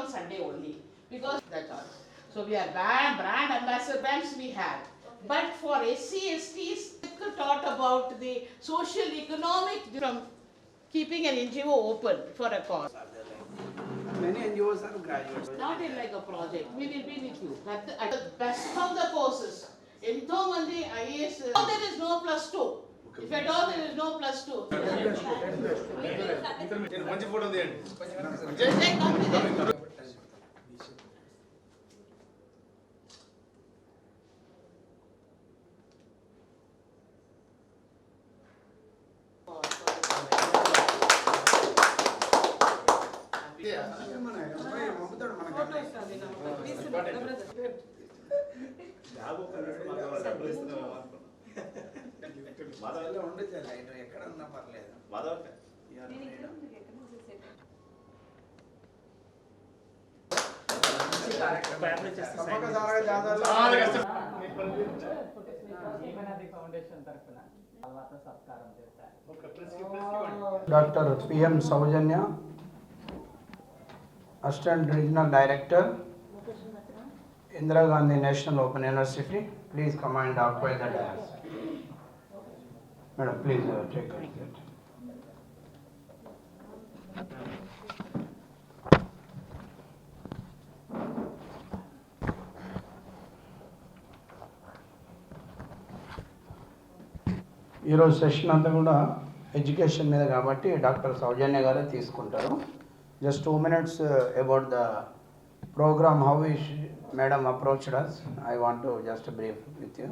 on Sunday only because that's all. So we are brand ambassador brands we have. But for SC, STs, taught about the social economic from keeping an NGO open for a cause. Many NGOs are graduates. Not in like a project. We will be with you. At the best of the courses. ఎంతో మంది IAS. There is no +2. If at all there is no +2. మంచి photo తీయండి. ఎక్కడన్నా పర్లేదు. Dr. PM Saujanya, Assistant Regional Director, Indira Gandhi National Open University. Please come and occupy the dais. Madam, please take a seat. ఈరోజు session అంతా కూడా education మీద కాబట్టి doctor Soujanya గారే తీసుకుంటారు. Just 2 minutes about the program how madam approached us. I want to just brief with you.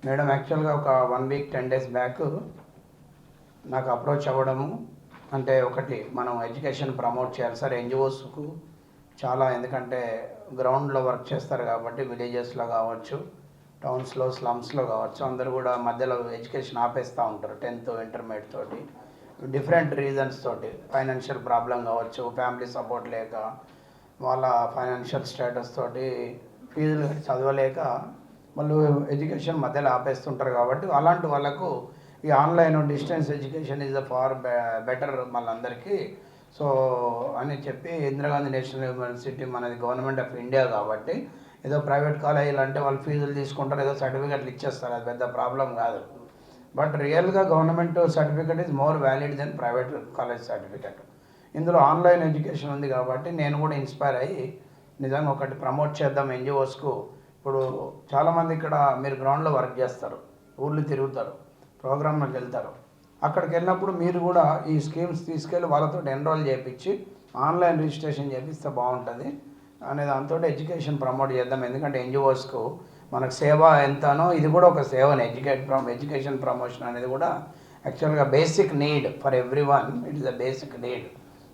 Madam యాక్చువల్గా ఒక 1 week 10 days back నాకు అప్రోచ్ అవ్వడము, అంటే ఒకటి మనం ఎడ్యుకేషన్ ప్రమోట్ చేయాలి సార్ ఎన్జిఓస్కు చాలా, ఎందుకంటే గ్రౌండ్లో వర్క్ చేస్తారు కాబట్టి విలేజెస్లో కావచ్చు, టౌన్స్లో, స్లమ్స్లో కావచ్చు, అందరూ కూడా మధ్యలో ఎడ్యుకేషన్ ఆపేస్తూ ఉంటారు 10th ఇంటర్మీడియట్ తోటి, డిఫరెంట్ రీజన్స్ తోటి. ఫైనాన్షియల్ ప్రాబ్లం కావచ్చు, ఫ్యామిలీ సపోర్ట్ లేక, వాళ్ళ ఫైనాన్షియల్ స్టేటస్ తోటి ఫీజులు చదవలేక వాళ్ళు ఎడ్యుకేషన్ మధ్యలో ఆపేస్తుంటారు. కాబట్టి అలాంటి వాళ్ళకు ఈ online distance education is the far better మళ్ళందరికీ. సో అని చెప్పి ఇందిరాగాంధీ నేషనల్ యూనివర్సిటీ మనది గవర్నమెంట్ ఆఫ్ ఇండియా కాబట్టి, ఏదో ప్రైవేట్ కాలేజీలు అంటే వాళ్ళు ఫీజులు తీసుకుంటారు, ఏదో సర్టిఫికెట్లు ఇచ్చేస్తారు, అది పెద్ద ప్రాబ్లం కాదు. బట్ రియల్గా government certificate is more valid then private college certificate. ఇందులో ఆన్లైన్ ఎడ్యుకేషన్ ఉంది కాబట్టి నేను కూడా ఇన్స్పైర్ అయ్యి నిజంగా ఒకటి ప్రమోట్ చేద్దాం ఎన్జిఓస్కు. ఇప్పుడు చాలామంది ఇక్కడ మీరు గ్రౌండ్లో వర్క్ చేస్తారు, ఊళ్ళు తిరుగుతారు, ప్రోగ్రాంలకు వెళ్తారు. అక్కడికి వెళ్ళినప్పుడు మీరు కూడా ఈ స్కీమ్స్ తీసుకెళ్ళి వాళ్ళతో ఎన్రోల్ చేయించి ఆన్లైన్ రిజిస్ట్రేషన్ చేపిస్తే బాగుంటుంది అనే దాంతో ఎడ్యుకేషన్ ప్రమోట్ చేద్దాం. ఎందుకంటే ఎన్జిఓస్కు మనకు సేవ ఎంతనో ఇది కూడా ఒక సేవనే. ఎడ్యుకేషన్ ప్రమోషన్ అనేది కూడా యాక్చువల్గా basic need for every one. It is a basic need.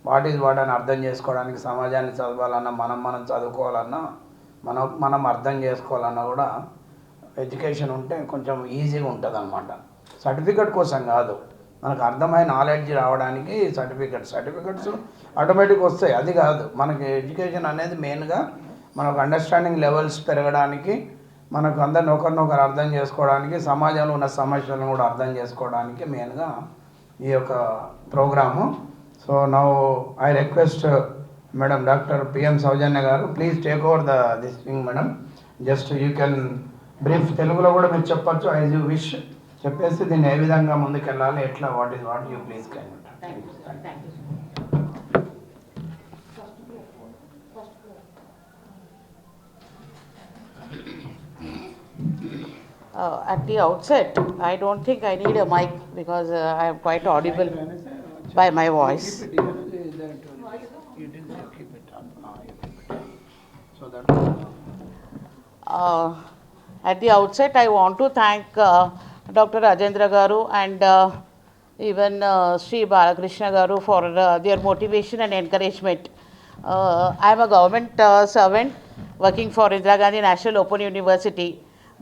What is what అని అర్థం చేసుకోవడానికి, సమాజాన్ని చదవాలన్నా, మనం చదువుకోవాలన్నా, మనం అర్థం చేసుకోవాలన్నా కూడా ఎడ్యుకేషన్ ఉంటే కొంచెం ఈజీగా ఉంటుంది అన్నమాట. సర్టిఫికెట్ కోసం కాదు, మనకు అర్థమైన నాలెడ్జ్ రావడానికి సర్టిఫికెట్స్ ఆటోమేటిక్ వస్తాయి, అది కాదు. మనకి ఎడ్యుకేషన్ అనేది మెయిన్గా మనకు అండర్స్టాండింగ్ లెవెల్స్ పెరగడానికి, మనకు అందరిని ఒకరినొకరు అర్థం చేసుకోవడానికి, సమాజంలో ఉన్న సమస్యలను కూడా అర్థం చేసుకోవడానికి మెయిన్గా ఈ యొక్క program. So now I request madam doctor PM Soujanya గారు, please take over this thing madam. Just you can brief, తెలుగులో కూడా మీరు చెప్పచ్చు యాజ్ యూ విష్, చెప్పేసి దీన్ని ఏ విధంగా ముందుకెళ్ళాలి, ఎట్లా, what is what you please can. At the outset, I don't think I need a mic because I am quite audible by my voice. At the outset, I want to thank Dr. Rajendra Garu and even Sri Balakrishna Garu for their motivation and encouragement. I am a government servant working for Indira Gandhi National Open University,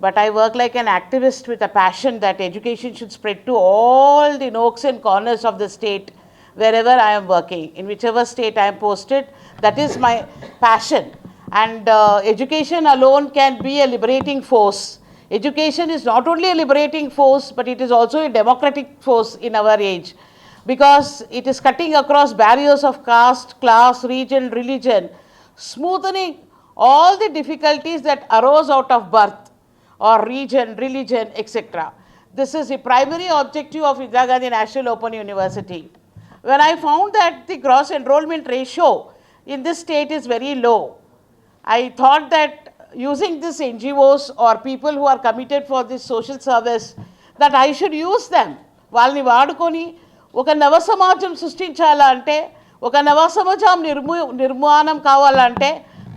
but I work like an activist with a passion that education should spread to all the nooks and corners of the state wherever I am working. In whichever state I am posted, that is my passion. And education alone can be a liberating force. Education is not only a liberating force, but it is also a democratic force in our age, because it is cutting across barriers of caste, class, region, religion. smoothing all the difficulties that arose out of birth or region, religion, etc. This is the primary objective of Indira Gandhi National Open University. When I found that the gross enrollment ratio in this state is very low, I thought that using these NGOs or people who are committed for this social service, that I should use them. వాళ్ళని వాడుకొని ఒక నవ సమాజం సృష్టించాలంటే, ఒక నవ సమాజం నిర్మాణం కావాలంటే,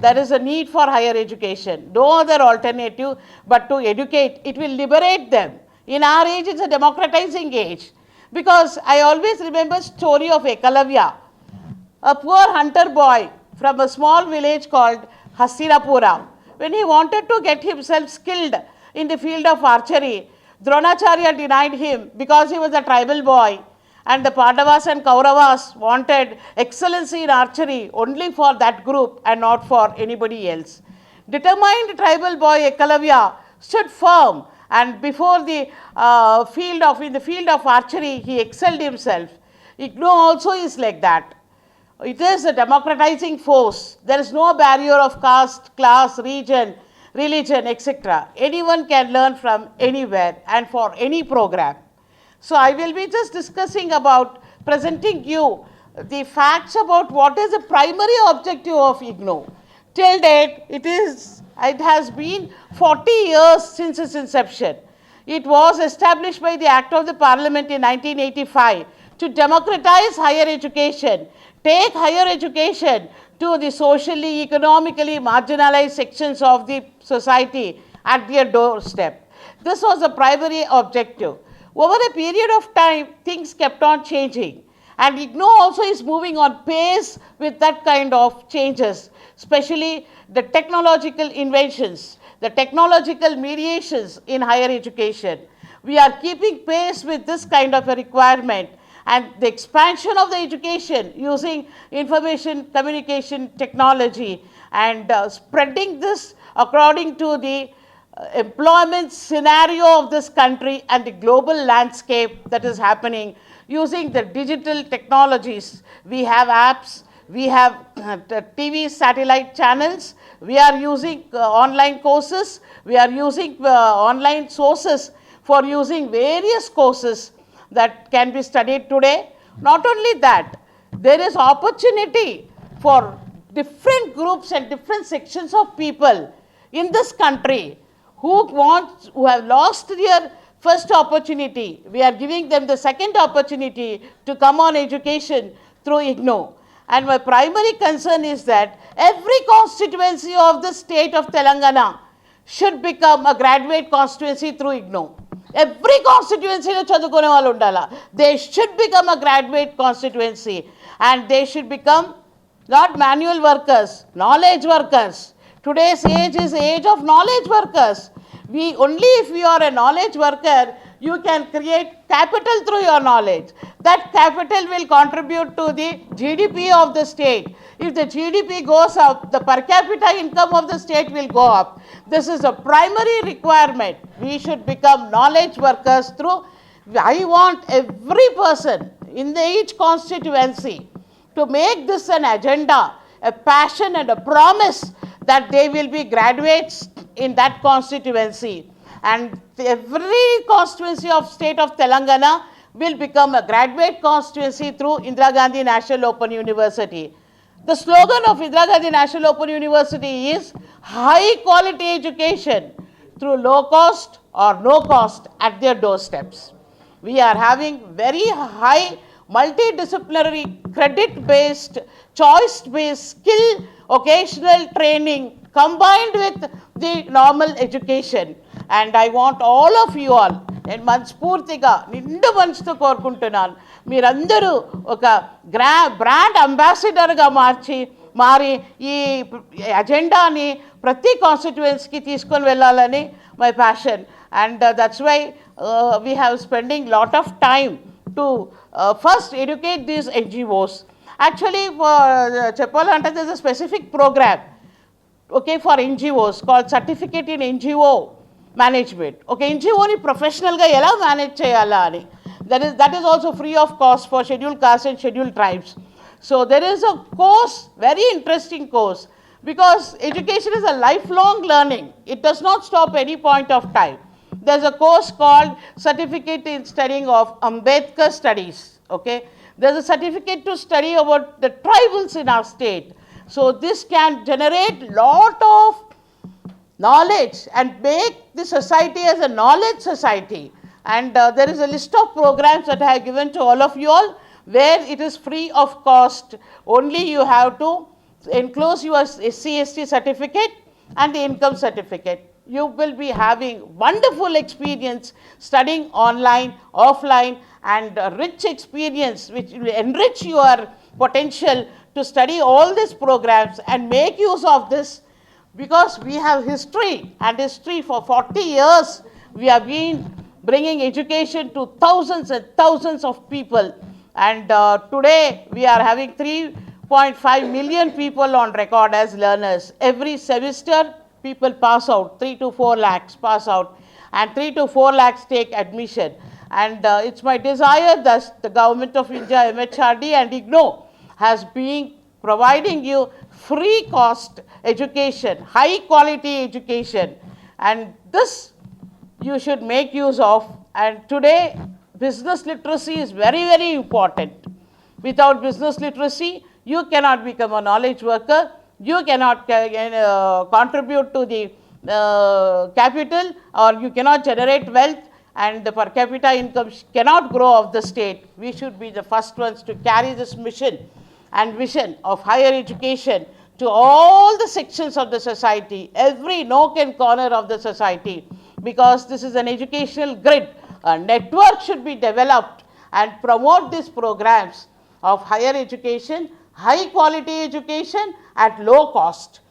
there is a need for higher education. No other alternative but to educate. It will liberate them. In our age, it's a democratizing age. Because I always remember story of Ekalavya, a poor hunter boy from a small village called Hastinapura. When he wanted to get himself skilled in the field of archery, Dronacharya denied him because he was a tribal boy, and the Pandavas and Kauravas wanted excellency in archery only for that group and not for anybody else. Determined tribal boy Ekalavya stood firm, and before the in the field of archery he excelled himself. IGNOU also is like that. It is a democratizing force. There is no barrier of caste, class, region, religion, etc. Anyone can learn from anywhere and for any program. So I will be just discussing about, presenting you the facts about what is the primary objective of IGNOU. Till date, it has been 40 years since its inception. It was established by the Act of the Parliament in 1985 to democratize higher education, take higher education to the socially, economically marginalized sections of the society at their doorstep. This was the primary objective. Over a period of time, things kept on changing, and IGNOU also is moving on pace with that kind of changes, especially the technological inventions, the technological mediations in higher education. We are keeping pace with this kind of a requirement, and the expansion of the education using information communication technology and spreading this according to the employment scenario of this country and the global landscape that is happening using the digital technologies. We have apps, we have TV satellite channels, we are using online courses, we are using online sources for using various courses that can be studied today. Not only that, there is opportunity for different groups and different sections of people in this country who have lost their first opportunity. We are giving them the second opportunity to come on education through IGNOU. And my primary concern is that every constituency of the state of Telangana should become a graduate constituency through IGNOU. Every constituency lo chadukone vallu undala. They should become a graduate constituency, and they should become not manual workers, knowledge workers. Today's age is the age of knowledge workers. Only if you are a knowledge worker, you can create capital through your knowledge. That capital will contribute to the GDP of the state. If the GDP goes up, the per capita income of the state will go up. This is a primary requirement. We should become knowledge workers through. I want every person in each constituency to make this an agenda, a passion and a promise that they will be graduates in that constituency, and every constituency of state of Telangana will become a graduate constituency through Indira Gandhi National Open University. The slogan of Indira Gandhi National Open University is high quality education through low cost or no cost at their doorsteps. We are having very high multidisciplinary credit based, choice based, skill occasional training combined with the normal education. And I want all of you all, నేను మనస్ఫూర్తిగా నిండు మనసుతో కోరుకుంటున్నాను, మీరందరూ ఒక brand అంబాసిడర్గా మారి ఈ అజెండాని ప్రతి కాన్స్టిట్యుయెన్సీకి తీసుకొని వెళ్ళాలని my passion. And that's why we have spending lot of time to first educate these NGOs. Actually, చెప్పాలంటే there's a specific program, okay, for NGOs called Certificate in NGO Management. Okay, NGO ni professional ga ela manage cheyala ani. That is also free of cost for scheduled castes and scheduled tribes. So there is a course, very interesting course, because education is a lifelong learning. It does not stop any point of time. There's a course called Certificate in Studying of Ambedkar Studies. Okay, there's a certificate to study about the tribals in our state. So this can generate lot of knowledge and make the society as a knowledge society. And there is a list of programs that I have given to all of you all, where it is free of cost. Only you have to enclose your SC/ST certificate and the income certificate. You will be having wonderful experience studying online, offline, and a rich experience which will enrich your potential to study all these programs and make use of this, because we have history, and history for 40 years we have been bringing education to thousands and thousands of people. And today we are having 3.5 million people on record as learners. Every semester people pass out, 3 to 4 lakhs pass out, and 3 to 4 lakhs take admission. And it's my desire that the Government of India, MHRD and IGNOU has been providing you free cost education, high quality education, and this you should make use of. And today business literacy is very, very important. Without business literacy, you cannot become a knowledge worker, you cannot contribute to the capital, or you cannot generate wealth, and the per capita income cannot grow of the state. We should be the first ones to carry this mission and vision of higher education to all the sections of the society, every nook and corner of the society, because this is an educational grid. A network should be developed and promote these programs of higher education, high quality education at low cost.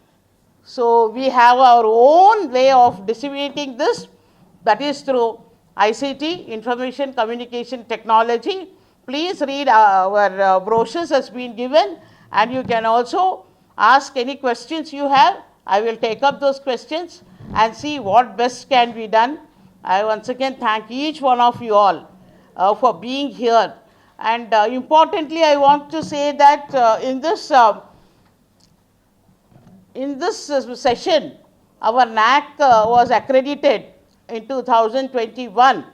So we have our own way of disseminating this, that is through ICT, Information Communication Technology. Please read our brochures has been given, and you can also ask any questions you have. I will take up those questions and see what best can be done. I once again thank each one of you all for being here. And importantly, I want to say that in this session, our NAC was accredited in 2021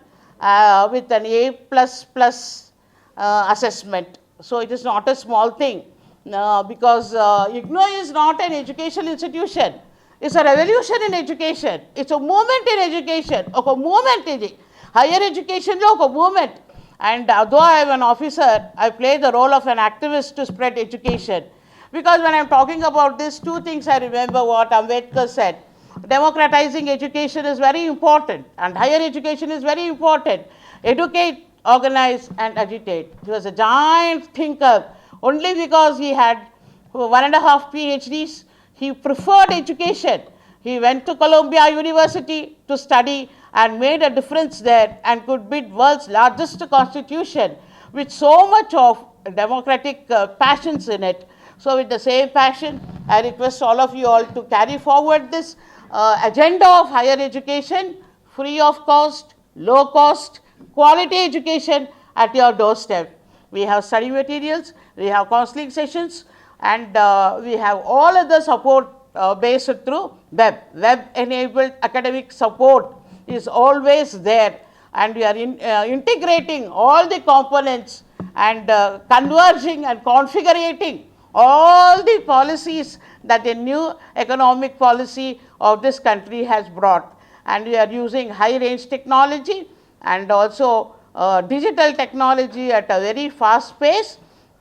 with an A++ assessment. So it is not a small thing, because IGNOU is not an educational institution. It's a revolution in education. It's a movement in education. Okay, movement is higher education, movement. And though I am an officer, I play the role of an activist to spread education. Because when I am talking about this, two things I remember what Ambedkar said. Democratizing education is very important, and higher education is very important. Educate, organize, and agitate. He was a giant thinker. Only because he had 1.5 PhDs, he preferred education. He went to Columbia University to study and made a difference there, and could build world's largest constitution with so much of democratic passions in it. So with the same passion, I request all of you all to carry forward this agenda of higher education, free of cost, low cost, quality education at your doorstep. We have study materials, we have counseling sessions, and we have all other support based through web. Web-enabled academic support is always there, and we are integrating all the components and converging and configuring all the policies that the new economic policy of this country has brought. And we are using high range technology and also digital technology at a very fast pace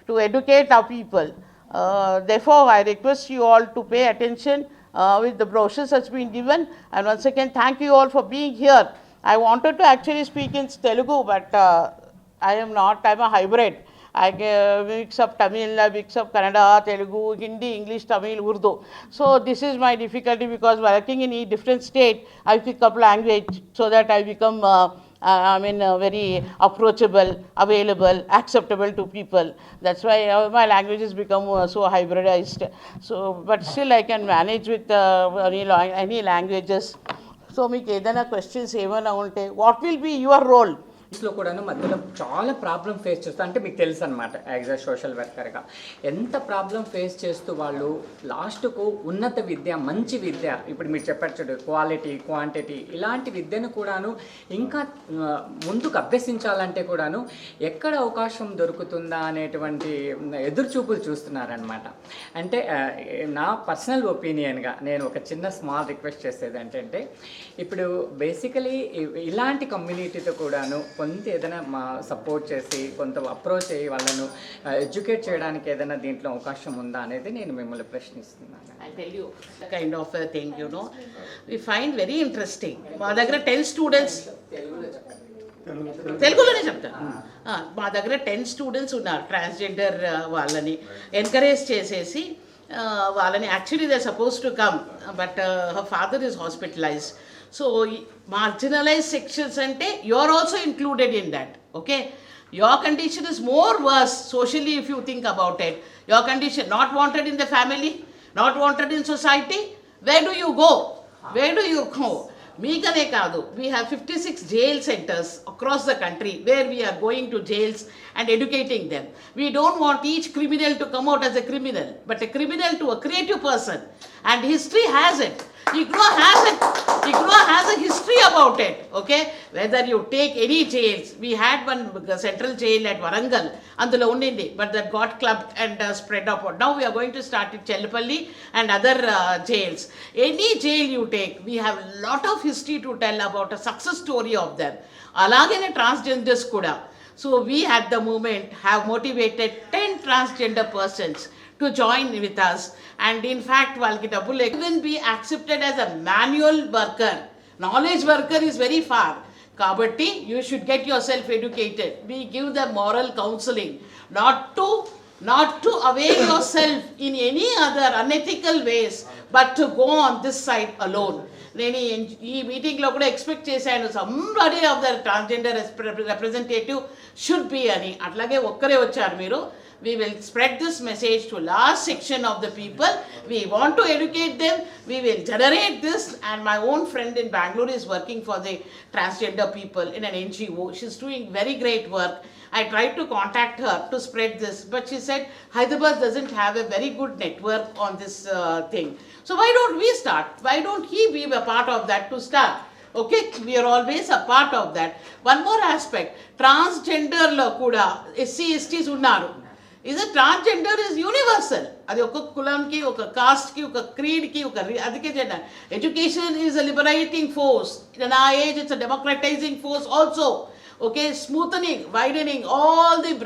to educate our people. Therefore, I request you all to pay attention with the brochures that's been given. And once again, thank you all for being here. I wanted to actually speak in Telugu, but I am not. I am a hybrid. I mix up Tamil, I mix up Kannada, Telugu, Hindi, English, Tamil, Urdu. So this is my difficulty, because working in a different state, I pick up language so that I become very approachable, available, acceptable to people. That's why my languages become so hybridized. So, but still I can manage with any languages. So, మీకు ఏదైనా questions ఏమైనా ఉంటే, what will be your role లో కూడాను మధ్యలో చాలా problem face చేస్తూ, అంటే మీకు తెలుసు అనమాట యాజ్ అ సోషల్ వర్కర్గా ఎంత ప్రాబ్లం ఫేస్ చేస్తూ వాళ్ళు లాస్ట్కు ఉన్నత విద్య, మంచి విద్య, ఇప్పుడు మీరు చెప్పారు చూడు క్వాలిటీ క్వాంటిటీ, ఇలాంటి విద్యను కూడాను ఇంకా ముందుకు అభ్యసించాలంటే కూడాను ఎక్కడ అవకాశం దొరుకుతుందా అనేటువంటి ఎదురుచూపులు చూస్తున్నారనమాట. అంటే నా పర్సనల్ ఒపీనియన్గా నేను ఒక చిన్న స్మాల్ రిక్వెస్ట్ చేసేది ఏంటంటే, ఇప్పుడు బేసికలీ ఇలాంటి కమ్యూనిటీతో కూడాను కొంత ఏదైనా సపోర్ట్ చేసి కొంత అప్రోచ్ అయ్యి వాళ్ళను ఎడ్యుకేట్ చేయడానికి ఏదైనా దీంట్లో అవకాశం ఉందా అనేది నేను మిమ్మల్ని ప్రశ్నిస్తున్నాను. I tell you kind of a thing, you know, we find very interesting. మా దగ్గర 10 స్టూడెంట్స్, తెలుగులోనే చెప్తాను, మా దగ్గర 10 స్టూడెంట్స్ ఉన్నారు ట్రాన్స్జెండర్ వాళ్ళని ఎంకరేజ్ చేసేసి వాళ్ళని actually they suppose to come but her father is hospitalised. So marginalized sections ante you are also included in that, okay? Your condition is more worse socially if you think about it. Your condition not wanted in the family, not wanted in society. Where do you go? Where do you go? Meekane kaadu, we have 56 jail centers across the country where we are going to jails and educating them. We don't want each criminal to come out as a criminal, but a criminal to a creative person, and history has it. IGNOU has a history about it, okay? Whether you take any jails, we had one central jail at Warangal, andulo undindi, but that got clubbed and spread up. Now we are going to start at Chelpalli and other jails. Any jail you take, we have a lot of history to tell about a success story of them. Alagane transgenders kuda. So we at the moment have motivated 10 transgender persons to join with us, and in fact వాళ్ళకి డబ్బులు even be accepted as a manual worker. Knowledge worker is very far, కాబట్టి you should get yourself educated. We give them moral counseling not to avail yourself in any other unethical ways, but to go on this side alone. నేను ఈ మీటింగ్లో కూడా expect చేశాను somebody of the transgender representative should be అని. అట్లాగే ఒక్కరే వచ్చారు మీరు. We will spread this message to large section of the people. We want to educate them. We will generate this, and my own friend in Bangalore is working for the transgender people in an NGO. She's doing very great work. I tried to contact her to spread this, but she said Hyderabad doesn't have a very good network on this thing. So why don't we start? Why don't he be a part of that to start? Okay, we are always a part of that. One more aspect, transgender lo kuda SC/STs unnaru. Is a transgender is universal. అది ఒక కులంకి, ఒక కాస్ట్కి, ఒక క్రీడ్కి, ఒక అందుకే చెప్పాను education is a liberating force. In a age it's a democratizing force also. Okay, smoothening, widening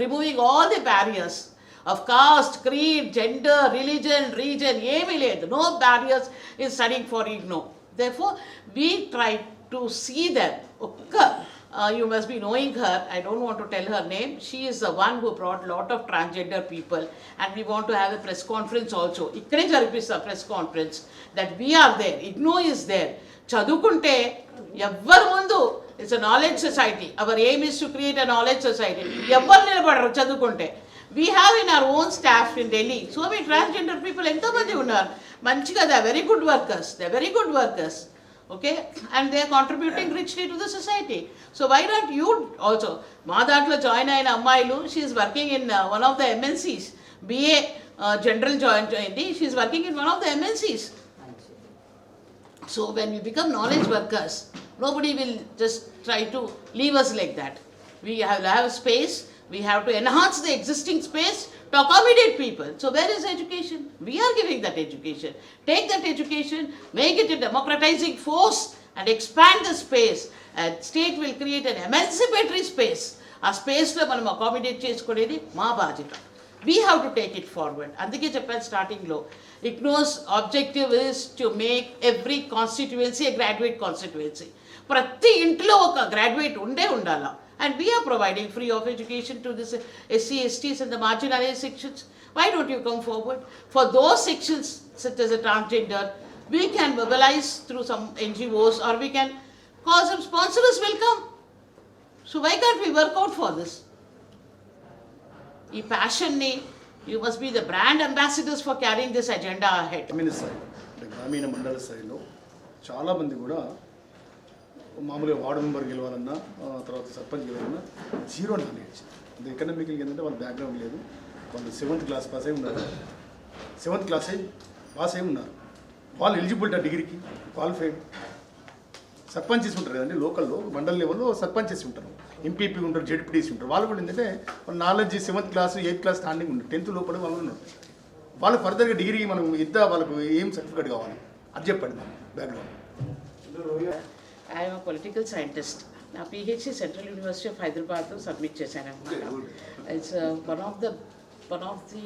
removing all the barriers of caste, creed, gender, religion, region, ఏమీ లేదు. No barriers is studying for IGNOU. Therefore, we try to see them. You must be knowing her. I don't want to tell her name. She is the one who brought lot of transgender people, and we want to have a press conference also. Ikkade jaripista press conference that we are there. IGNOU is there. Chadukunte evvaru mundu, it's a knowledge society. Our aim is to create a knowledge society. Evvaru nilabadaru chadukunte. We have in our own staff in Delhi so many transgender people ento mandi unnaru manchiga. They are very good workers, okay, and they are contributing richly to the society. So why don't you also ma dantlo join ayina ammayilu, she is working in one of the MNCs, BA general joined, she is working in one of the MNCs. So when we become knowledge workers, nobody will just try to leave us like that. We have to have space. We have to enhance the existing space to accommodate people. So where is education? We are giving that education. Take that education, make it a democratizing force, and expand the space. And state will create an emancipatory space. A space lo manam accommodate cheskodedi ma bajita. We have to take it forward. Andike cheppan starting lo, IGNOU's objective is to make every constituency a graduate constituency. Prati intlo oka graduate unde undala. And we are providing free of education to this SC/STs and the marginalized sections. Why don't you come forward? For those sections such as a transgender, we can mobilize through some NGOs, or we can call some sponsors will come. So why can't we work out for this? Ee passion ni, you must be the brand ambassadors for carrying this agenda ahead. గ్రామీణ స్థాయి అంటే గ్రామీణ మండల స్థాయిలో చాలామంది కూడా మామూలుగా ward member గెలవాలన్నా తర్వాత సర్పంచ్ గెలవాలన్నా జీరో నాలెడ్జ్. అది ఎకనామికల్ ఏంటంటే వాళ్ళ బ్యాక్గ్రౌండ్ లేదు. వాళ్ళు 7th క్లాస్ పాస్ అయి ఉన్నారు, 7th క్లాస్ పాస్ అయి ఉన్నారు. వాళ్ళు ఎలిజిబిలిటీ డిగ్రీకి క్వాలిఫైడ్. సర్పంచెస్ ఉంటారు కదండి, లోకల్లో మండల్ లెవెల్లో సర్పంచెస్ ఉంటారు, ఎంపీపీ ఉంటారు, జెడ్పీటీసీ ఉంటారు. వాళ్ళు కూడా ఏంటంటే వాళ్ళ knowledge 7th class 8th class standing ఉంటుంది, 10th లోపల వాళ్ళు ఉన్నారు. వాళ్ళు ఫర్దర్గా డిగ్రీ మనం వాళ్ళకు ఏం సర్టిఫికేట్ కావాలి అది చెప్పండి background. I am a political scientist. నా PhD సెంట్రల్ యూనివర్సిటీ ఆఫ్ హైదరాబాద్లో సబ్మిట్ చేశాను అనమాట. It's one of the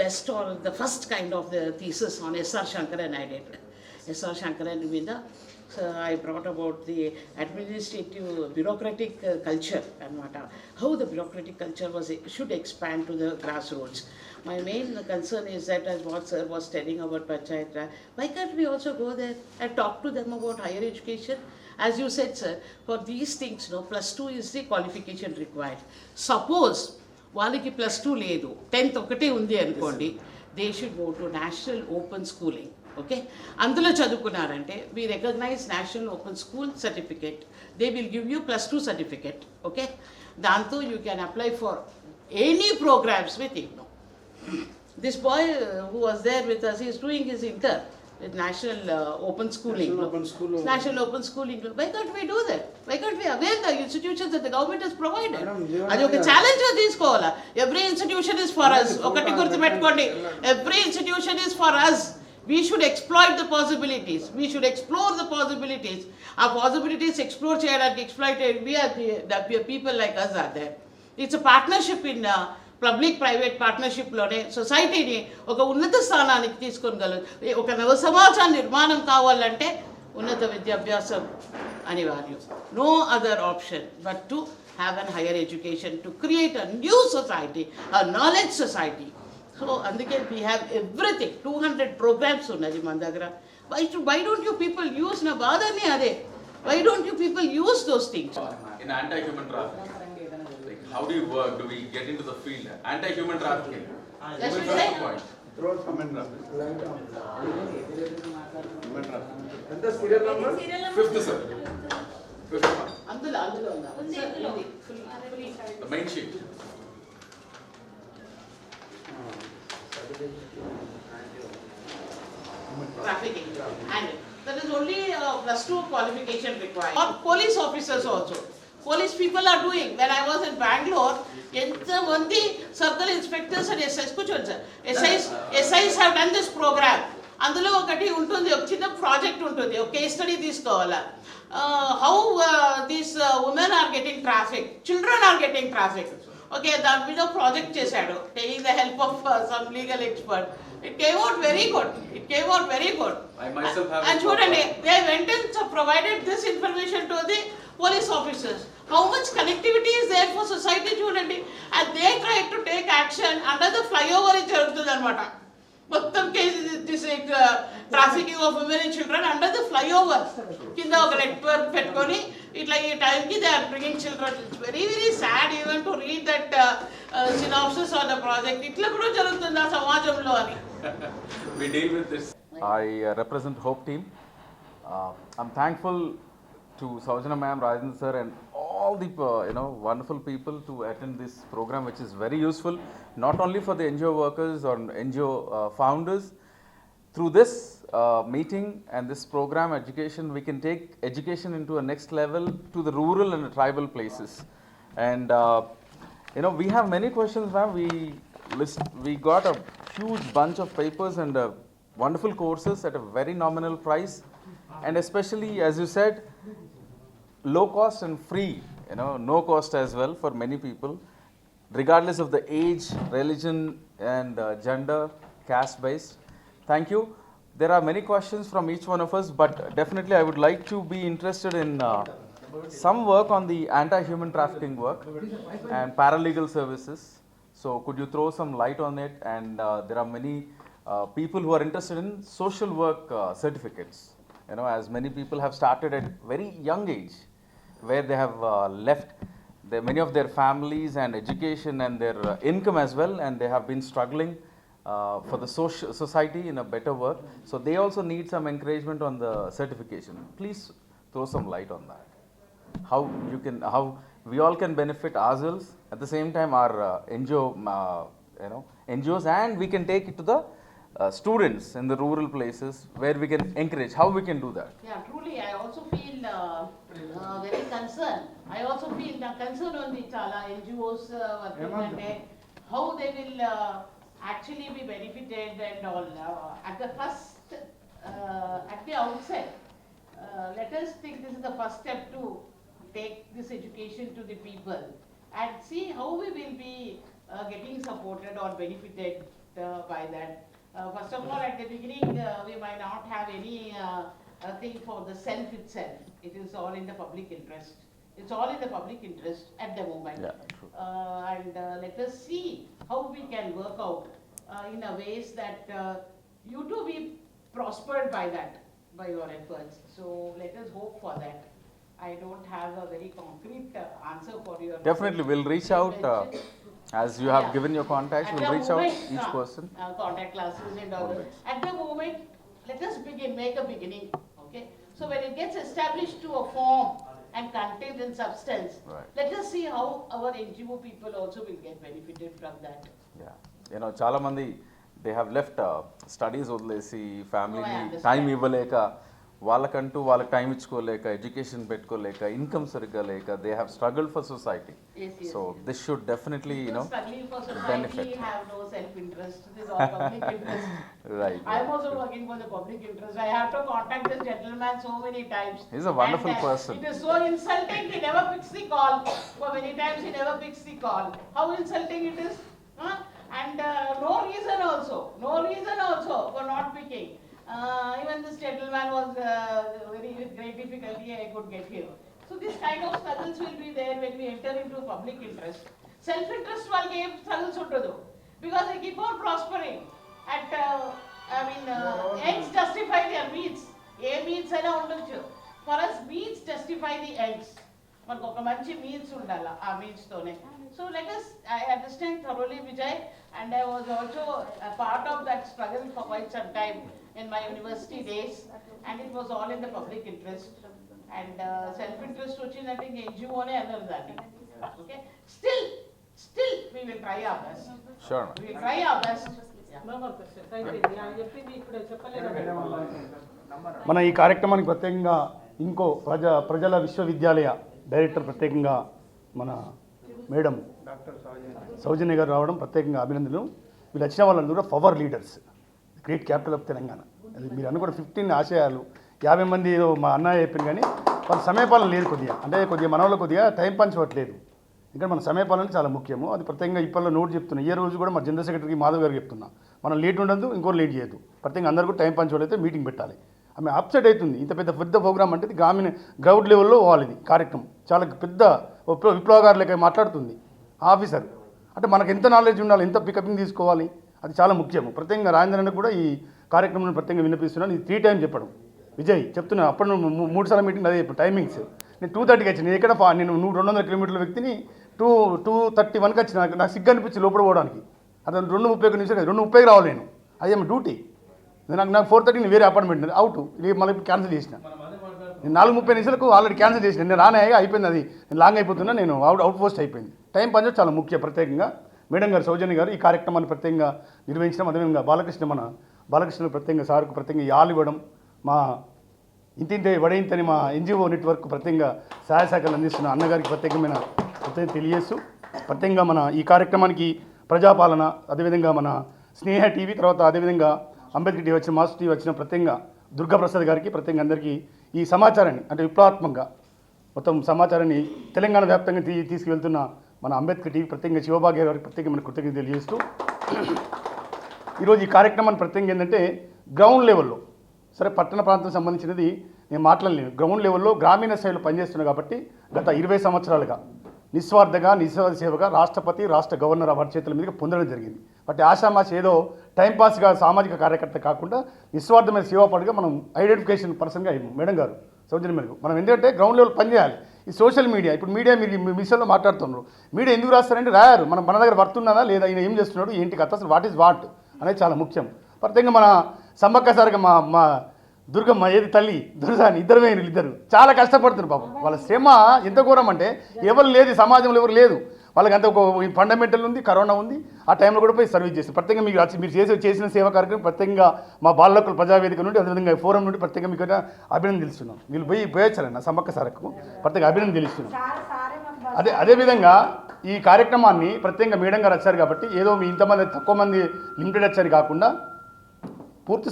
best or the first kind of the thesis on SR Shankaran I did. SR Shankaran మీద I brought about the administrative bureaucratic culture అనమాట. How the bureaucratic culture should expand to the grassroots. My main concern is that, as what sir was telling about Panchayat Raj, why can't we also go there and talk to them about higher education? As you said, sir, for these things, +2 is the qualification required. Suppose వాళ్ళకి +2 లేదు, 10th ఒకటే ఉంది అనుకోండి, they should go to national open schooling. Okay, అందులో చదువుకున్నారంటే we recognize national open school certificate. They will give you +2 certificate. Okay, దాంతో you can apply for any programs with IGNOU. This boy who was there with us, he is doing his inter with national open schooling. National open schooling. Why can't we do that? Why can't we avail the institutions that the government has provided? అది ఒక challenge తీసుకోవాలా. Every institution is for us. ఒకటి గుర్తుపెట్టుకోండి, every institution is for us. We should exploit the possibilities. We should explore the possibilities. Our possibilities explore చేయడానికి exploited. We are the people like us are there. It's a partnership in public private పార్ట్నర్షిప్లోనే సొసైటీని ఒక ఉన్నత స్థానానికి తీసుకొనగలరు. ఒక నవ సమాజం నిర్మాణం కావాలంటే ఉన్నత విద్యాభ్యాసం అనివార్యం. No other option but to have an higher education to create a new society, a knowledge society. So అందుకే వీ హ్యావ్ ఎవ్రీథింగ్. 200 ప్రోగ్రామ్స్ ఉన్నది మన దగ్గర. Why don't you people use? నా బాధని అదే. Why don't you people use those things? In anti-human trafficking, like how do you work? Do we get into the field? Anti-human trafficking. That's Human what I- trafficking point. ఎంత serial number? 5th, sir. 5th one. అందులో ఉందా? The main sheet. Trafficking, and there is only +2 qualification required. Or police officers also. Police people are doing. When I was in Bangalore, ఎంతమంది circle inspectors and SIs కూర్చోండి sir, SIs have done this program. అందులో ఒకటి ఉంటుంది, ఒక చిన్న project ఉంటుంది, ఒక case study తీసుకోవాలా. How these women are getting traffic, children are getting traffic. Okay, దాని మీద ప్రాజెక్ట్ చేశాడు, taking the help of some legal expert. It came out very good. I myself have. And చూడండి, they went and provided this information to the police officers. How much connectivity is there for society చూడండి. And they tried to take action under the flyover జరుగుతుంది అనమాట. మొత్తం case trafficking of women and children under the flyover కింద ఒక network పెట్టుకొని ఇట్లా ఈ టైంకి they are bringing children. It's very sad even to read that synopsis on the project. ఇట్లా కూడా జరుగుతుంది ఆ సమాజంలో అని. We deal with this. I represent Hope Team. I'm thankful to Saujana ma'am, Rajendra sir, and all the wonderful people to attend this program, which is very useful not only for the NGO workers or NGO founders. Through this meeting and this program, education, we can take education into a next level to the rural and the tribal places. And we have many questions, ma'am. We got a huge bunch of papers and wonderful courses at a very nominal price, and especially, as you said, low cost and free, no cost as well for many people, regardless of the age, religion, and gender, caste based. Thank you. There are many questions from each one of us, but definitely I would like to be interested in some work on the anti-human trafficking work and paralegal services. So could you throw some light on it? And there are many people who are interested in social work certificates. As many people have started at very young age, where they have left many of their families and education and their income as well, and they have been struggling for the society in a better work. So they also need some encouragement on the certification. Please throw some light on that. How we all can benefit ourselves, at the same time our NGOs, and we can take it to the students in the rural places where we can encourage. How we can do that? Yeah, truly, I also feel very concerned. I also feel concerned on the chala NGOs working and how they will actually be benefited and all. At the first, at the outset, let us think this is the first step to take this education to the people and see how we will be getting supported or benefited by that. First of all, at the beginning, we might not have any thing for the self itself. It is all in the public interest. It's all in the public interest at the moment. Yeah, true. And let us see how we can work out in a ways that you too be prospered by that, by your efforts. So let us hope for that. I don't have a very concrete answer for your. Definitely, we'll reach out. As you have given your contacts, At we'll the reach out moment, each person. Contact classes and all that. At the moment, let us make a beginning, okay? So when it gets established to a form and content and substance, Right. let us see how our NGO people also will get benefited from that. Yeah, చాలా మంది they have left studies వదిలేసి Oh, I ఫ్యామిలీని understand. Time ఇవ్వలేక, వాళ్ళకంటూ వాళ్ళకి time ఇచ్చుకోలేక, education పెట్టుకోలేక, income సరిగ్గా లేక, they have struggled for society. Yes, so this should definitely People struggling for benefit. society have no self-interest. This is all public interest. Right. I am also working for the public interest. I have to contact this gentleman so many times. He's a wonderful And, person. It is so insulting. He never picks the call. For many times he never picks the call. How insulting it is. Huh? And no reason also for not picking. Even this gentleman was very with great difficulty I could get here. So this kind of struggles will be there when we enter into public interest. Self-interest వాళ్ళకి ఏం struggles ఉండదు because they keep on prospering. At ends justify their means. A means అయినా ఉండొచ్చు. For us means justify the ends. మనకు ఒక మంచి means ఉండాలి ఆ మీన్స్ తోనే. So let us, I understand thoroughly Vijay, and I was also a part of that struggle for quite some time in my university days, and it was all in the public interest. And self-interest వచ్చిందంటే NGO నే అన్నారు దాన్ని. Okay, still we will try our best. Sure. We will try our best. మన ఈ కార్యక్రమానికి ప్రత్యేకంగా ఇంకో ప్రజల విశ్వవిద్యాలయ డైరెక్టర్ ప్రత్యేకంగా మన మేడం సౌజన్య గారు రావడం ప్రత్యేకంగా అభినందనలు. వీళ్ళు వచ్చిన వాళ్ళందరూ కూడా power leaders, great capital of Telangana. అది మీరు అనుకున్న 15 ఆశయాలు 50 మంది ఏదో మా అన్నయ్య చెప్పింది, కానీ వాళ్ళ సమయపాలన లేదు కొద్దిగా. అంటే కొద్దిగా మన వాళ్ళు కొద్దిగా టైం పంచవట్లేదు. ఇంకా మన సమయపాలన చాలా ముఖ్యము. అది ప్రత్యేకంగా ఇప్పట్లో నోట్ చెప్తున్నా. ఏ రోజు కూడా మా జనరల్ సెక్రటరీకి మాధవ్ గారికి చెప్తున్నా, మనం లేట్ ఉండదు, ఇంకోటి లేట్ చేయొద్దు. ప్రత్యేకంగా అందరూ కూడా టైం పంచవలైతే మీటింగ్ పెట్టాలి. ఆమె అప్సెట్ అవుతుంది. ఇంత పెద్ద ప్రోగ్రామ్ అంటే ఇది గ్రౌండ్ లెవెల్లో పోవాలి. ఇది కార్యక్రమం చాలా పెద్ద విప్లవగారు లెక్క మాట్లాడుతుంది ఆఫీసర్. అంటే మనకు ఎంత నాలెడ్జ్ ఉండాలి, ఎంత పికపింగ్ తీసుకోవాలి, అది చాలా ముఖ్యము. ప్రత్యేకంగా రాజేంద్రన్ కూడా ఈ కార్యక్రమం ప్రత్యేకంగా వినిపిస్తున్నాను. ఇది 3 టైమ్స్ చెప్పడం విజయ్ చెప్తున్నా. అప్పుడు 3 సార్లు మీటింగ్ అదే చెప్పు టైమింగ్స్. నేను 2:30కి వచ్చాను. నేను ఎక్కడ నేను 200 కిలోమీటర్ల వ్యక్తిని 2:31కి వచ్చిన. నాకు సిగ్గు అనిపించి లోపల పోవడానికి. అది 2:31 నిమిషాలు కాదు, 2:30కి రావాలి నేను. అదే డ్యూటీ. నాకు 4:30 నేను వేరే అపార్ట్మెంట్ అవుట్ మళ్ళీ క్యాన్సిల్ చేసిన. నేను 4:30 నిమిషాలకు ఆల్రెడీ క్యాన్సిల్ చేసిన. నేను రానాయగా అయిపోయింది, అది నేను లాంగ్ అయిపోతున్నా, నేను అవుట్ పోస్ట్ అయిపోయింది. టైం పంచడం చాలా ముఖ్యం. ప్రత్యేకంగా మేడం గారు సౌజన్య గారు ఈ కార్యక్రమాన్ని ప్రత్యేకంగా నిర్వహించడం, అదేవిధంగా బాలకృష్ణ ప్రత్యేకంగా సార్కు ప్రత్యేకంగా యాలు ఇవ్వడం, మా ఇంతింతే వడయింతని మా NGO నెట్వర్క్ ప్రత్యేకంగా సహాయ సహకారాలు అందిస్తున్న అన్నగారికి ప్రత్యేకమైన తెలియజేస్తూ, ప్రత్యేకంగా మన ఈ కార్యక్రమానికి ప్రజాపాలన, అదేవిధంగా మన స్నేహ టీవీ, తర్వాత అదేవిధంగా అంబేద్కర్ టీవీ వచ్చిన మాస్టర్ టీవీ వచ్చిన ప్రత్యేకంగా దుర్గాప్రసాద్ గారికి ప్రత్యేకంగా అందరికీ ఈ సమాచారాన్ని అంటే విప్లవాత్మకంగా మొత్తం సమాచారాన్ని తెలంగాణ వ్యాప్తంగా తీసుకువెళ్తున్న మన అంబేద్కర్ టీవీ ప్రత్యేకంగా శివభాగ్య గారికి ప్రత్యేకమైన కృతజ్ఞతలు తెలియజేస్తూ, ఈరోజు ఈ కార్యక్రమాన్ని ప్రత్యేకంగా ఏంటంటే గ్రౌండ్ లెవెల్లో, సరే పట్టణ ప్రాంతం సంబంధించినది నేను మాట్లాడలేను, గ్రౌండ్ లెవెల్లో గ్రామీణ స్థాయిలో పనిచేస్తున్నాను కాబట్టి గత 20 సంవత్సరాలుగా నిస్వార్థ సేవగా రాష్ట్రపతి, రాష్ట్ర గవర్నర్ అవార్డు చేతుల మీదుగా పొందడం జరిగింది. బట్ ఆశామాష ఏదో టైంపాస్గా సామాజిక కార్యకర్త కాకుండా నిస్వార్థమైన సేవాపడిగా మనం ఐడెంటిఫికేషన్ పర్సన్గా మేడం గారు సౌజన్య మేరకు మనం ఎందుకంటే గ్రౌండ్ లెవెల్ పనిచేయాలి. ఈ సోషల్ మీడియా, ఇప్పుడు మీడియా మీరు మీ విషయంలో మాట్లాడుతున్నారు, మీడియా ఎందుకు రాస్తారంటే రాయారు మన దగ్గర వర్తున్నదా లేదా, ఈయన ఏం చేస్తున్నాడు, ఏంటి కథ, అసలు వాట్ ఈజ్ వాట్ అనేది చాలా ముఖ్యం. ప్రత్యేకంగా మన సమ్మక్క సార్గా దుర్గమ్మ ఏది తల్లి దుర్గాని ఇద్దరమే ఇద్దరు చాలా కష్టపడుతున్నారు పాపం. వాళ్ళ శ్రమ ఎంత ఘోరం అంటే ఎవరు లేదు సమాజంలో ఎవరు లేదు వాళ్ళకి అంత ఒక ఫండమెంటల్ ఉంది, కరోనా ఉంది, ఆ టైంలో కూడా పోయి సర్వీస్ చేస్తారు. ప్రత్యేకంగా మీరు చేసిన సేవా కార్యక్రమం ప్రత్యేకంగా మా బాలకుల ప్రజావేదిక నుండి అదేవిధంగా ఫోరం నుండి ప్రత్యేకంగా మీకు అభినందన తెలుస్తున్నాం. వీళ్ళు పోయొచ్చారన్న సమ్మక్క సారకు ప్రత్యేక అభినందన తెలుస్తున్నాం. అదేవిధంగా ఈ కార్యక్రమాన్ని ప్రత్యేకంగా మేడం గారు వచ్చారు కాబట్టి ఏదో మీ ఇంతమంది తక్కువ మంది లిమిటెడ్ వచ్చారు కాకుండా పూర్తి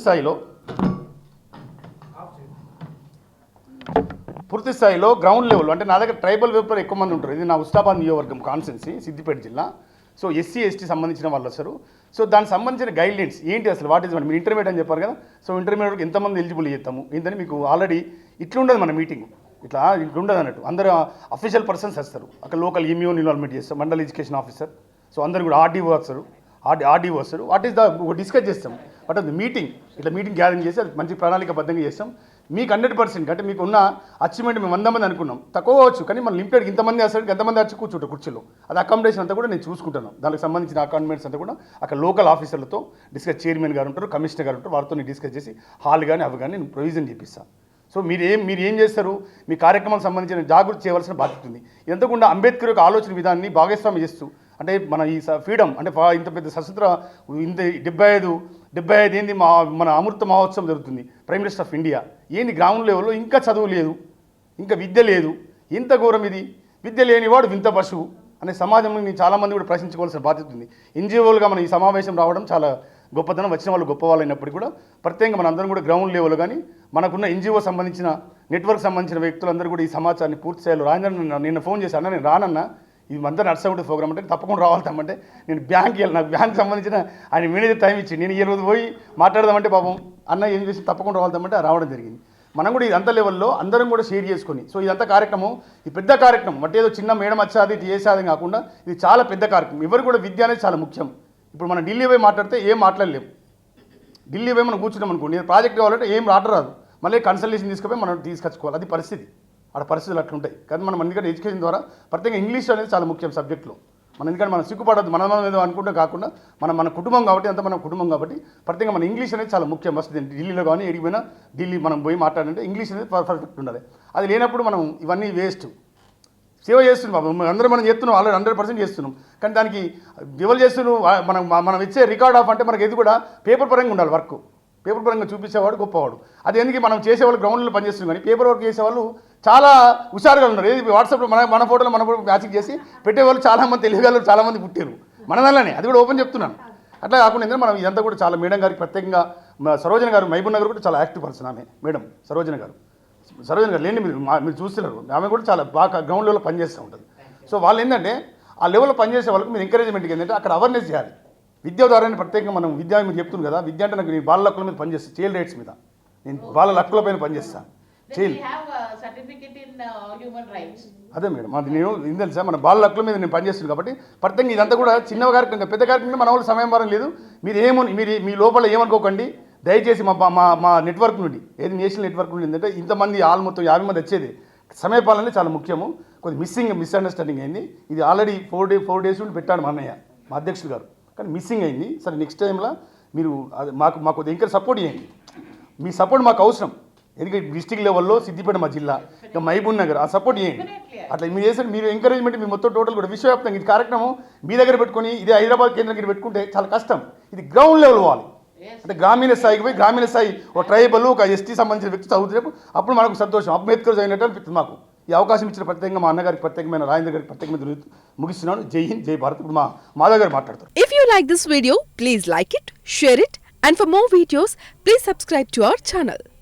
స్థాయిలో గ్రౌండ్ లెవెల్ అంటే నా దగ్గర ట్రైబల్ వెబ్లో ఎక్కువ మంది ఉంటారు. ఇది నా ఉస్తాబాద్ నియోజకవర్గం కాన్స్టెన్సీ సిద్దిపేట జిల్లా. సో ఎస్సీ ఎస్టీ సంబంధించిన వాళ్ళు వస్తారు. సో దానికి సంబంధించిన గైడ్లైన్స్ ఏంటి అసలు వాట్ ఈజ్ మీరు ఇంటర్మీడియట్ అని చెప్పారు కదా. సో ఇంటర్మీడియట్కి ఎంతమంది ఎలిజిబుల్ చేస్తాము ఏంటని మీకు ఆల్రెడీ ఇట్లుండదు మన మీటింగ్, ఇట్లుండదు అన్నట్టు. అందరూ అఫీషియల్ పర్సన్స్ వస్తారు, అక్కడ లోకల్ ఇమ్యూన్ ఇన్వాల్వ్మెంట్ చేస్తాం, మండల్ ఎడ్యుకేషన్ ఆఫీసర్. సో అందరు కూడా ఆర్డీఓ వస్తారు, ఆర్డీఓ వస్తారు. వాట్ ఈస్ డిస్కస్ చేస్తాం, వాట్ ఆర్ ది మీటింగ్, ఇట్లా మీటింగ్ గ్యాదరింగ్ చేసి అది మంచి ప్రణాళికబద్ధంగా చేస్తాం. మీకు 100% అంటే మీకు ఉన్న అచీవ్మెంట్ మేము 100 మంది అనుకున్నాం, తక్కువ అవచ్చు కానీ మన లిమిటెడ్ ఇంతమంది వస్తారు, ఎంతమంది వచ్చి కూర్చుంటారు కుర్చీలో. అది అకామిడేషన్ అంతా కూడా నేను చూసుకుంటున్నాను. దానికి సంబంధించిన అకామిడేషన్స్ అంతా కూడా అక్కడ లోకల్ ఆఫీసర్లతో డిస్కస్, చైర్మన్ గారు ఉంటారు, కమిషనర్ గారు ఉంటారు, వారితో నేను డిస్కస్ చేసి హాల్ కానీ అవి కానీ నేను ప్రొవిజన్ చేపిస్తాను. సో మీరు ఏం చేస్తారు, మీ కార్యక్రమాలకు సంబంధించిన జాగృతి చేయవలసిన బాధ్యత ఉంది. ఎంతకుండా అంబేద్కర్ యొక్క ఆలోచన విధానాన్ని భాగస్వామి చేస్తూ అంటే మన ఈ ఫ్రీడమ్ అంటే ఇంత పెద్ద సశస్త్ర 75 ఏంది మన అమృత మహోత్సవం జరుగుతుంది, ప్రైమ్ మినిస్టర్ ఆఫ్ ఇండియా ఏంది గ్రౌండ్ లెవెల్లో ఇంకా చదువు లేదు, ఇంకా విద్య లేదు, ఇంత ఘోరం ఇది, విద్య లేనివాడు వింత పశువు అనే సమాజంలో చాలామంది కూడా ప్రశ్నించుకోవాల్సిన బాధ్యత ఉంది. ఎన్జిఓలుగా మనం ఈ సమావేశం రావడం చాలా గొప్పతనం, వచ్చిన వాళ్ళు గొప్ప వాళ్ళు అయినప్పటికీ కూడా ప్రత్యేకంగా మన అందరం కూడా గ్రౌండ్ లెవెల్ కానీ మనకున్న ఎన్జిఓ సంబంధించిన నెట్వర్క్ సంబంధించిన వ్యక్తులందరూ కూడా ఈ సమాచారాన్ని పూర్తి స్థాయిలో రాజేంద్ర నిన్న ఫోన్ చేశాను, నేను రానన్నా ఇది అంతా నర్సవుడి ప్రోగ్రామ్ అంటే తప్పకుండా రావాలి తమ్మంటే నేను బ్యాంక్కి వెళ్ళి నాకు బ్యాంక్ సంబంధించిన ఆయన మేనేజర్ టైం ఇచ్చి నేను ఈ రోజు పోయి మాట్లాడదామంటే పాపం అన్న ఏం చేసి తప్పకుండా రావాలి తమ్మంటే రావడం జరిగింది. మనం కూడా ఇదంతా లెవెల్లో అందరం కూడా షేర్ చేసుకొని సో ఇదంతా కార్యక్రమం ఈ పెద్ద కార్యక్రమం అంటే ఏదో చిన్న మేడం వచ్చాది ఇటు చేసేది కాకుండా ఇది చాలా పెద్ద కార్యక్రమం. ఎవరు కూడా విద్య అనేది చాలా ముఖ్యం. ఇప్పుడు మనం ఢిల్లీ పోయి మాట్లాడితే ఏం మాట్లాడలేము, ఢిల్లీ పోయి మనం కూర్చున్నాం అనుకోండి ప్రాజెక్ట్ కావాలంటే ఏం రాదు, మళ్ళీ కన్సల్టేషన్ తీసుకుపోయి మనం తీసుకొచ్చుకోవాలి, అది పరిస్థితి, ఆడ పరిస్థితులు అట్లుంటాయి. కానీ మనం ఎందుకంటే ఎడ్యుకేషన్ ద్వారా ప్రత్యేకంగా ఇంగ్లీష్ అనేది చాలా ముఖ్యం సబ్జెక్ట్లో. మనం ఎందుకంటే మనం సిగ్గుపడద్దు, మనం ఏదో అనుకుంటే కాకుండా మన కుటుంబం కాబట్టి అంత మన కుటుంబం కాబట్టి ప్రత్యేకంగా మన ఇంగ్లీష్ అనేది చాలా ముఖ్యం. ఫస్ట్ ఢిల్లీలో కానీ ఎడిగిపోయినా ఢిల్లీ మనం పోయి మాట్లాడాలంటే ఇంగ్లీష్ అనేది పర్ఫెక్ట్ ఉండాలి. అది లేనప్పుడు మనం ఇవన్నీ వేస్ట్. సేవ చేస్తున్నాం బాబు, అందరూ మనం చేస్తున్నాం, ఆల్రెడీ 100% చేస్తున్నాం. కానీ దానికి ఎవరు చేస్తున్నాం మనం ఇచ్చే రికార్డ్ ఆఫ్ అంటే మనకి ఇది కూడా పేపర్ పరంగా ఉండాలి, వర్క్ పేపర్ పరంగా చూపించేవాడు గొప్పవాడు. అది ఎందుకు మనం చేసేవాళ్ళు గ్రౌండ్లో పనిచేస్తున్నాం కానీ పేపర్ వర్క్ చేసేవాళ్ళు చాలా హుషారుగా ఉన్నారు. ఏది వాట్సాప్లో మన ఫోటోలో మ్యాచింగ్ చేసి పెట్టేవాళ్ళు చాలామంది తెలియగలరు, చాలామంది పుట్టారు మన దానిలోనే, అది కూడా ఓపెన్ చెప్తున్నాను. అట్లా కాకుండా ఎందుకంటే మనం ఇదంతా కూడా చాలా మేడం గారికి ప్రత్యేకంగా సరోజన గారు మహబూబ్ నగర్ కూడా చాలా యాక్టివ్ పర్సన్ ఆమె మేడం సరోజన గారు లేని మీరు చూస్తున్నారు, ఆమె కూడా చాలా బాగా గ్రౌండ్ లెవెల్లో పనిచేస్తూ ఉంటుంది. సో వాళ్ళు ఏంటంటే ఆ లెవెల్లో పనిచేసే వాళ్ళకి మీరు ఎంకరేజ్మెంట్కి ఏంటంటే అక్కడ అవేర్నెస్ చేయాలి. విద్య ద్వారానే ప్రత్యేకంగా మనం విద్య మీరు చెప్తుంది కదా, విద్య అంటే నాకు నేను బాల హక్కుల మీద పనిచేస్తాను, చైల్డ్ రైట్స్ మీద నేను బాల హక్కుల పైన పనిచేస్తాను. అదే మేడం అది నేను ఏం తెలుసా మన బాల హక్కుల మీద నేను పనిచేస్తున్నాను కాబట్టి ప్రత్యేకంగా ఇదంతా కూడా చిన్న కార్యక్రమం పెద్ద కార్యక్రమం మన వాళ్ళు సమయం వారం లేదు. మీరు మీ లోపల ఏమనుకోకండి, దయచేసి మా నెట్వర్క్ నుండి ఏది నేషనల్ నెట్వర్క్ నుండి ఏంటంటే ఇంతమంది మొత్తం 50 మంది వచ్చేది సమయపాలన చాలా ముఖ్యము. కొద్ది మిస్అండర్స్టాండింగ్ అయింది. ఇది ఆల్రెడీ 4 days నుండి పెట్టాడు మా అన్నయ్య మా అధ్యక్షులు గారు, కానీ మిస్సింగ్ అయింది. సరే నెక్స్ట్ టైంలో మీరు మాకు కొద్దిగా ఇంకా సపోర్ట్ చేయండి, మీ సపోర్ట్ మాకు అవసరం. ఎందుకంటే డిస్ట్రిక్ట్ లెవెల్లో సిద్దిపేట మా జిల్లా ఇంకా మహబూబ్ నగర్ ఆ సపోర్ట్ చేయండి. అట్లా మీరు చేసే మీరు ఎంకరేజ్మెంట్ మీ మొత్తం టోటల్ కూడా విశ్వవ్యాప్తంగా ఇది కార్యక్రమం మీ దగ్గర పెట్టుకొని ఇది హైదరాబాద్ కేంద్రం దగ్గర పెట్టుకుంటే చాలా కష్టం. ఇది గ్రౌండ్ లెవెల్ పోవాలి, అంటే గ్రామీణ స్థాయికి పోయి గ్రామీణ స్థాయి ఒక ట్రైబల్ ఒక ఎస్టీ సంబంధించిన వ్యక్తి చదువుతున్నప్పుడు అప్పుడు మనకు సంతోషం, అంబేద్కర్ అయినట్టు అనిపిస్తుంది మాకు. ఈ అవకాశం ఇచ్చిన ప్రత్యేకంగా మా అన్నగారికి ప్రత్యేకమైన రాజేంద్ర గారికి ప్రత్యేకమైన ముగిస్తున్నాను. జై హింద్, జై భారత్. ఇప్పుడు మా మాధవ్ గారు మాట్లాడతారు. If you like this video, please like it, share it, and for more videos, please subscribe to our channel.